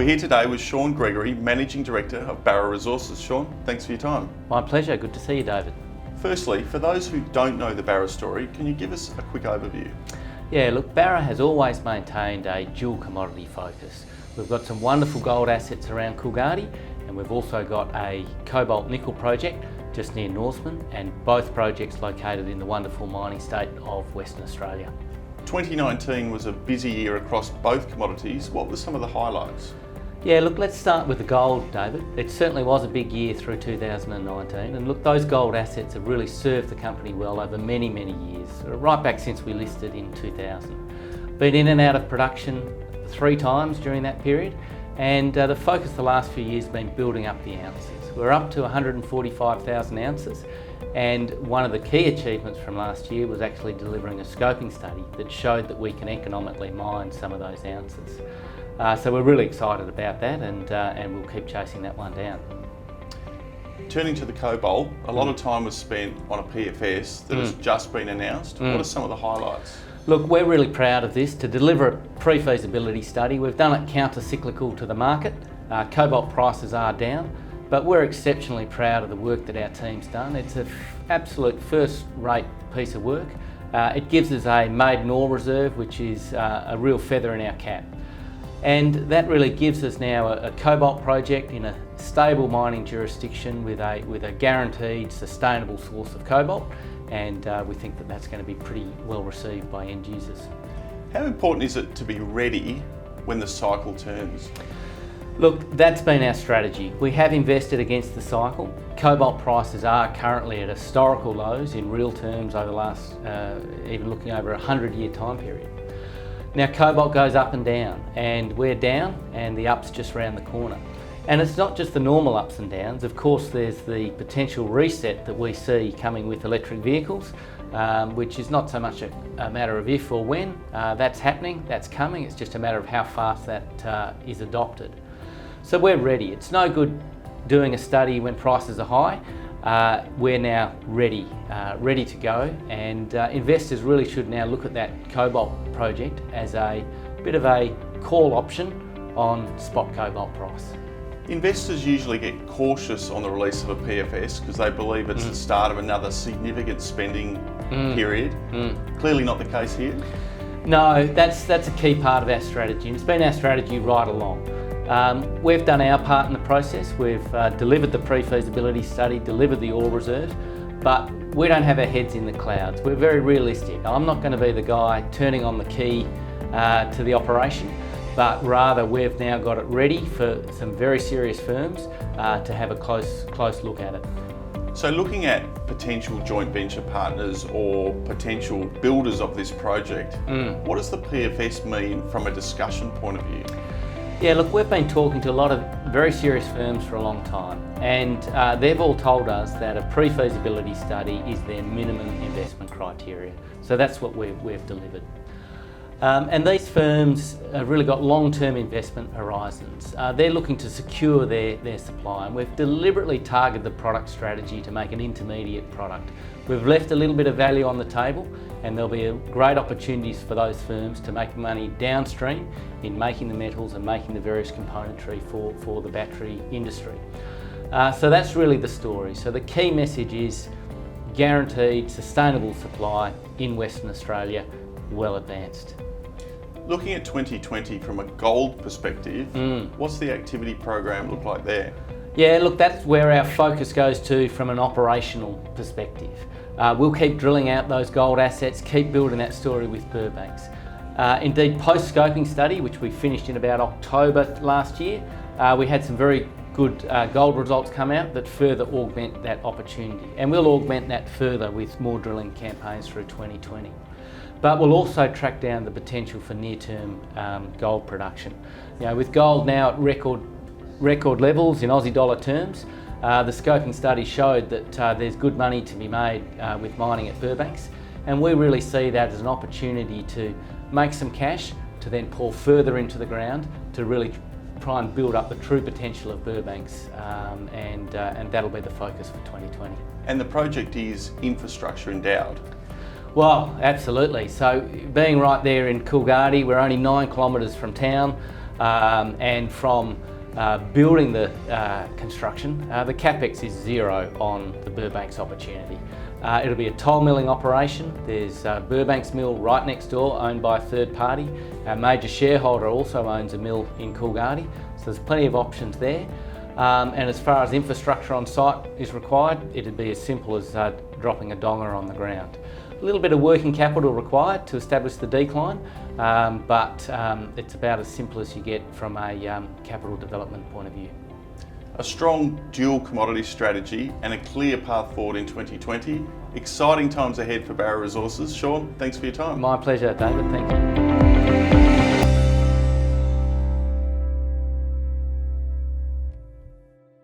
We're here today with Sean Gregory, Managing Director of Barra Resources. Sean, thanks for your time. My pleasure, good to see you, David. Firstly, for those who don't know the Barra story, can you give us a quick overview? Yeah, look, Barra has always maintained a dual commodity focus. We've got some wonderful gold assets around Coolgardie, and we've also got a cobalt nickel project just near Norseman, and both projects located in the wonderful mining state of Western Australia. 2019 was a busy year across both commodities. What were some of the highlights? Yeah, look, let's start with the gold, David. It certainly was a big year through 2019, and look, those gold assets have really served the company well over many, many years, right back since we listed in 2000. Been in and out of production 3 times during that period, and the focus the last few years has been building up the ounces. We're up to 145,000 ounces, and one of the key achievements from last year was actually delivering a scoping study that showed that we can economically mine some of those ounces. So we're really excited about that, and we'll keep chasing that one down. Turning to the cobalt, a lot of time was spent on a PFS that has just been announced. What are some of the highlights? Look, we're really proud of this. To deliver a pre-feasibility study, we've done it counter-cyclical to the market. Cobalt prices are down, but we're exceptionally proud of the work that our team's done. It's an absolute first-rate piece of work. It gives us a maiden ore reserve, which is a real feather in our cap. And that really gives us now a cobalt project in a stable mining jurisdiction with a guaranteed sustainable source of cobalt, and we think that that's going to be pretty well received by end users. How important is it to be ready when the cycle turns? Look, that's been our strategy. We have invested against the cycle. Cobalt prices are currently at historical lows in real terms over the last, even looking over a 100-year time period. Now, cobalt goes up and down, and we're down, and the up's just around the corner. And it's not just the normal ups and downs. Of course, there's the potential reset that we see coming with electric vehicles, which is not so much a matter of if or when. That's happening, that's coming. It's just a matter of how fast that is adopted. So we're ready. It's no good doing a study when prices are high. We're now ready to go, and investors really should now look at that cobalt project as a bit of a call option on spot cobalt price. Investors usually get cautious on the release of a PFS because they believe it's the start of another significant spending period. Clearly not the case here. No, that's a key part of our strategy, and it's been our strategy right along. We've done our part in the process. We've delivered the pre-feasibility study, delivered the ore reserve, but we don't have our heads in the clouds. We're very realistic. I'm not going to be the guy turning on the key to the operation, but rather we've now got it ready for some very serious firms to have a close look at it. So looking at potential joint venture partners or potential builders of this project, what does the PFS mean from a discussion point of view? Yeah, look, we've been talking to a lot of very serious firms for a long time, and they've all told us that a pre-feasibility study is their minimum investment criteria. So that's what we've delivered. And these firms have really got long-term investment horizons. They're looking to secure their supply, and we've deliberately targeted the product strategy to make an intermediate product. We've left a little bit of value on the table, and there'll be great opportunities for those firms to make money downstream in making the metals and making the various componentry for the battery industry. So that's really the story. So the key message is guaranteed sustainable supply in Western Australia, well advanced. Looking at 2020 from a gold perspective, what's the activity program look like there? Yeah, look, that's where our focus goes to from an operational perspective. We'll keep drilling out those gold assets, keep building that story with Burbanks. Indeed, post-scoping study, which we finished in about October last year, we had some very good gold results come out that further augment that opportunity. And we'll augment that further with more drilling campaigns through 2020. But we'll also track down the potential for near-term gold production. You know, with gold now at record levels in Aussie dollar terms, the scoping study showed that there's good money to be made with mining at Burbanks, and we really see that as an opportunity to make some cash to then pour further into the ground to really try and build up the true potential of Burbanks, and that'll be the focus for 2020. And the project is infrastructure endowed. Well, absolutely. So being right there in Coolgardie, we're only 9 kilometres from town. and from building the construction, the capex is zero on the Burbanks opportunity. It'll be a toll milling operation. There's Burbanks Mill right next door, owned by a third party. Our major shareholder also owns a mill in Coolgardie, so there's plenty of options there. And as far as infrastructure on site is required, it'd be as simple as dropping a donger on the ground. A little bit of working capital required to establish the decline, but it's about as simple as you get from a capital development point of view. A strong dual commodity strategy and a clear path forward in 2020. Exciting times ahead for Barrow Resources. Sean, thanks for your time. My pleasure, David. Thank you.